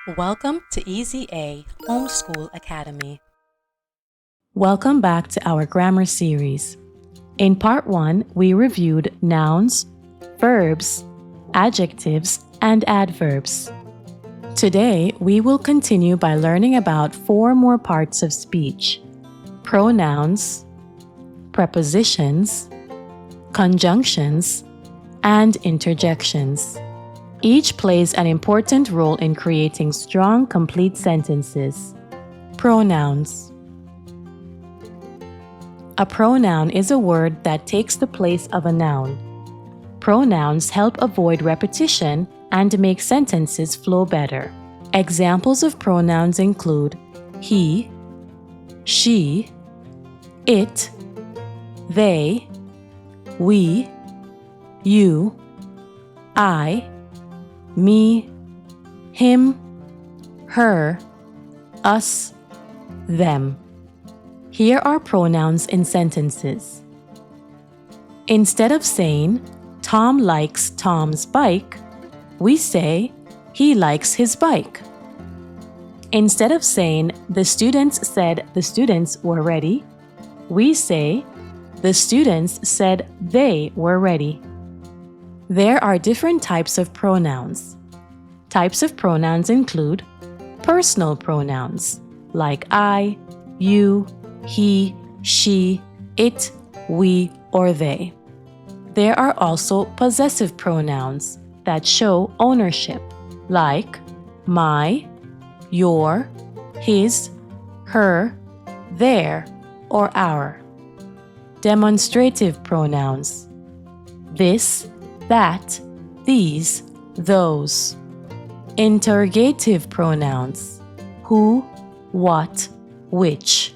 Welcome to Easy A Homeschool Academy. Welcome back to our grammar series. In part 1, we reviewed nouns, verbs, adjectives, and adverbs. Today, we will continue by learning about 4 more parts of speech: pronouns, prepositions, conjunctions, and interjections. Each plays an important role in creating strong, complete sentences. Pronouns. A pronoun is a word that takes the place of a noun. Pronouns help avoid repetition and make sentences flow better. Examples of pronouns include he, she, it, they, we, you, I, me, him, her, us, them. Here are pronouns in sentences. Instead of saying, Tom likes Tom's bike, we say, he likes his bike. Instead of saying, the students said the students were ready, we say, the students said they were ready. There are different types of pronouns. Types of pronouns include personal pronouns like I, you, he, she, it, we, or they. There are also possessive pronouns that show ownership like my, your, his, her, their, or our. Demonstrative pronouns: this, that, these, those. Interrogative pronouns: who, what, which.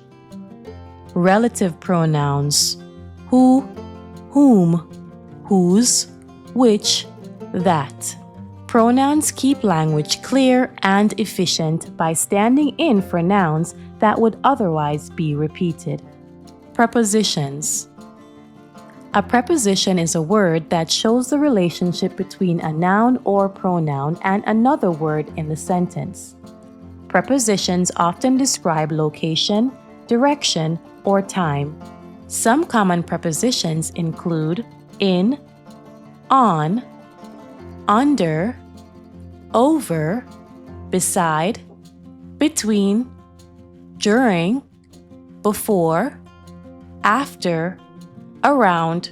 Relative pronouns: who, whom, whose, which, that. Pronouns keep language clear and efficient by standing in for nouns that would otherwise be repeated. Prepositions. A preposition is a word that shows the relationship between a noun or pronoun and another word in the sentence. Prepositions often describe location, direction, or time. Some common prepositions include in, on, under, over, beside, between, during, before, after, around,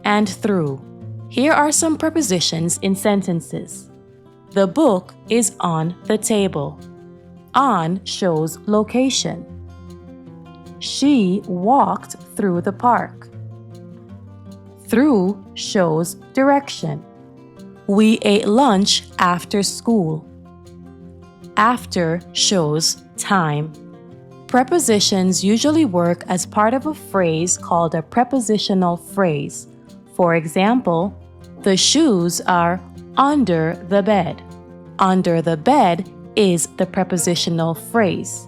and through. Here are some prepositions in sentences. The book is on the table. On shows location. She walked through the park. Through shows direction. We ate lunch after school. After shows time. Prepositions usually work as part of a phrase called a prepositional phrase. For example, the shoes are under the bed. Under the bed is the prepositional phrase.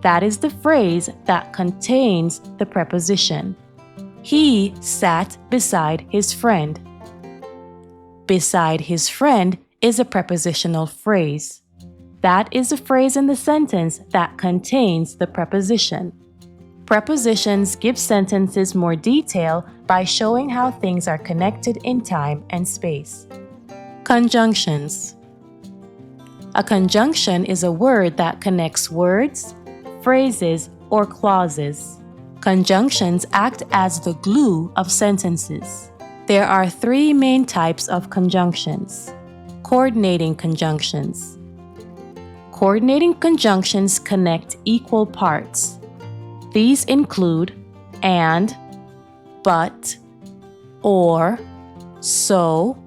That is the phrase that contains the preposition. He sat beside his friend. Beside his friend is a prepositional phrase. That is a phrase in the sentence that contains the preposition. Prepositions give sentences more detail by showing how things are connected in time and space. Conjunctions. A conjunction is a word that connects words, phrases, or clauses. Conjunctions act as the glue of sentences. There are 3 main types of conjunctions. Coordinating conjunctions. Coordinating conjunctions connect equal parts. These include and, but, or, so,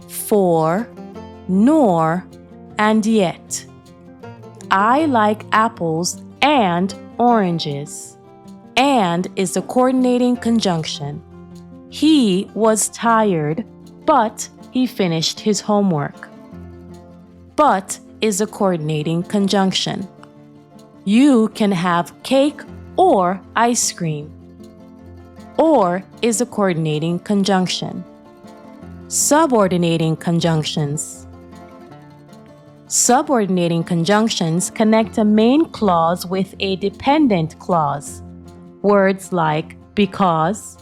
for, nor, and yet. I like apples and oranges. And is the coordinating conjunction. He was tired, but he finished his homework. But is a coordinating conjunction. You can have cake or ice cream. Or is a coordinating conjunction. Subordinating conjunctions. Subordinating conjunctions connect a main clause with a dependent clause. Words like because,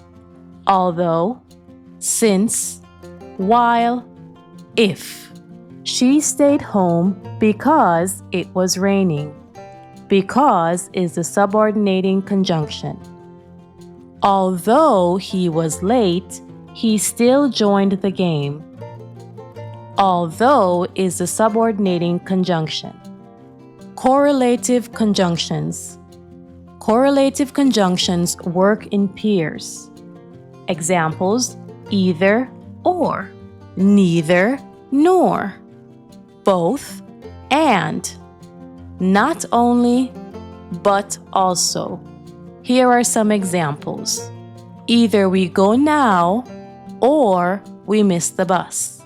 although, since, while, if. She stayed home because it was raining. Because is the subordinating conjunction. Although he was late, he still joined the game. Although is the subordinating conjunction. Correlative conjunctions. Correlative conjunctions work in pairs. Examples: either or, neither nor, both and, not only but also. Here are some examples. Either we go now or we miss the bus.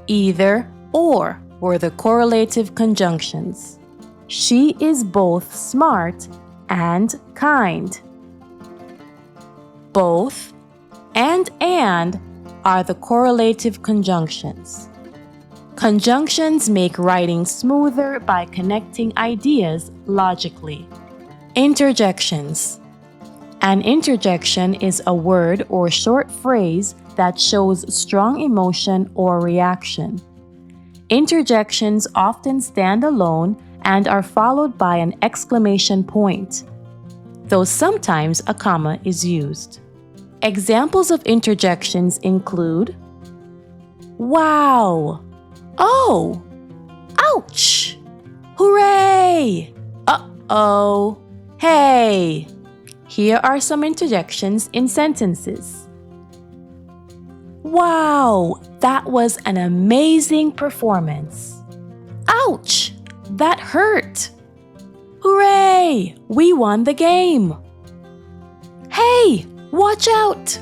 Either or were the correlative conjunctions. She is both smart and kind. Both and are the correlative conjunctions. Conjunctions make writing smoother by connecting ideas logically. Interjections. An interjection is a word or short phrase that shows strong emotion or reaction. Interjections often stand alone and are followed by an exclamation point, though sometimes a comma is used. Examples of interjections include wow, oh, ouch, hooray, uh-oh, hey. Here are some interjections in sentences. Wow, that was an amazing performance. Ouch, that hurt. Hooray, we won the game. Hey, watch out.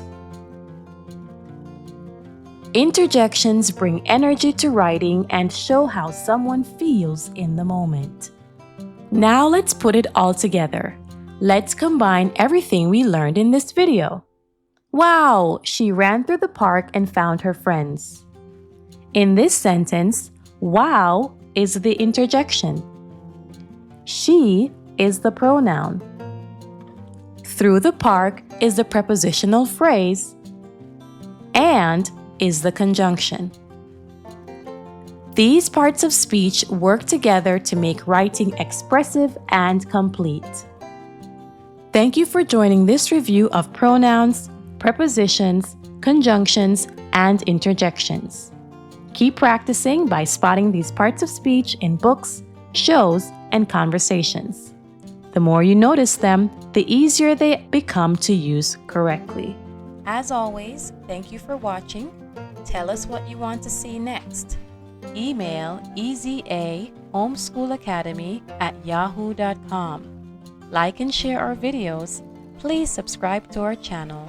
Interjections bring energy to writing and show how someone feels in the moment. Now let's put it all together. Let's combine everything we learned in this video. Wow, she ran through the park and found her friends. In this sentence, wow is the interjection. She is the pronoun. Through the park is the prepositional phrase. And is the conjunction. These parts of speech work together to make writing expressive and complete. Thank you for joining this review of pronouns, prepositions, conjunctions, and interjections. Keep practicing by spotting these parts of speech in books, shows, and conversations. The more you notice them, the easier they become to use correctly. As always, thank you for watching. Tell us what you want to see next. Email ezahomeschoolacademy@yahoo.com. Like and share our videos. Please subscribe to our channel.